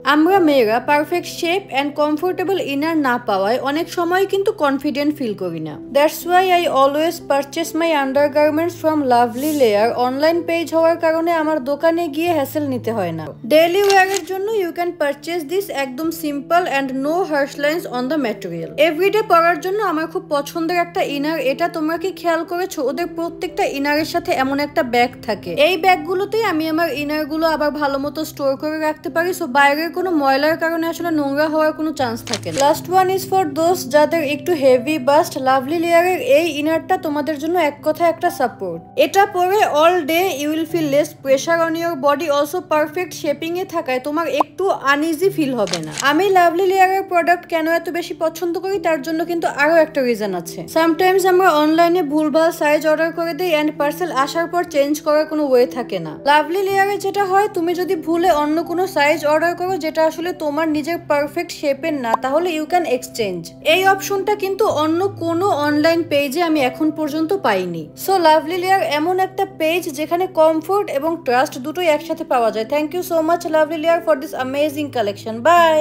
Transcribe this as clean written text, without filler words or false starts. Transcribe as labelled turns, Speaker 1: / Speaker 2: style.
Speaker 1: আমরা মেয়েরা perfect shape and comfortable inner না পাওয়ায় অনেক সময় কিন্তু কনফিডেন্ট ফিল করি না। That's why I always purchase my undergarments from lovely layer. Online page হওয়ার কারণে আমার দোকানে গিয়ে হ্যাসেল নিতে হয় না। ডেইলি ওয়্যারের জন্য ইউ ক্যান পারচেস দিস, একদম simple and no harsh lines on the material. Everyday পরার জন্য আমার খুব পছন্দের একটা ইনার। এটা তোমরা কি খেয়াল করেছো, ওদের প্রত্যেকটা ইনারের সাথে এমন একটা ব্যাগ থাকে। এই ব্যাগগুলোতেই আমি আমার ইনারগুলো আবার ভালো মতো স্টোর করে রাখতে পারি, সো বাইরের কোনো ময়লার কারণে আসলে নোংরা হওয়ার কোনো চান্স থাকে না। Last one is for those যাদের একটু হেভি বাস্ট। লাভলি লেয়ারের এই ইনারটা তোমাদের জন্য এক কথা একটা সাপোর্ট। এটা পরে all day you will feel less pressure on your body. Also perfect shaping এ থাকায় তোমার একটু আনইজি ফিল হবে না। আমি লাভলি লেয়ারের প্রোডাক্ট কেন এত বেশি পছন্দ করি তার জন্য কিন্তু আরো একটা রিজন আছে। সামটাইমস আমরা অনলাইনে ভুলভাল সাইজ অর্ডার করে দিই এন্ড পার্সেল আসার পর চেঞ্জ করার কোনো ওয়ে থাকে না। লাভলি লেয়ারে যেটা হয়, তুমি যদি ভুলে অন্য কোনো সাইজ অর্ডার করো যেটা আসলে তোমার নিজের পারফেক্ট শেপের না, তাহলে ইউ ক্যান এক্সচেঞ্জ। এই অপশনটা কিন্তু অন্য কোনো অনলাইন পেজে আমি এখন পর্যন্ত পাইনি। সো লাভলি লেয়ার এমন একটা পেজ যেখানে কমফোর্ট এবং ট্রাস্ট দুটোই একসাথে পাওয়া যায়। Thank you so much lovely layer for this amazing collection. By.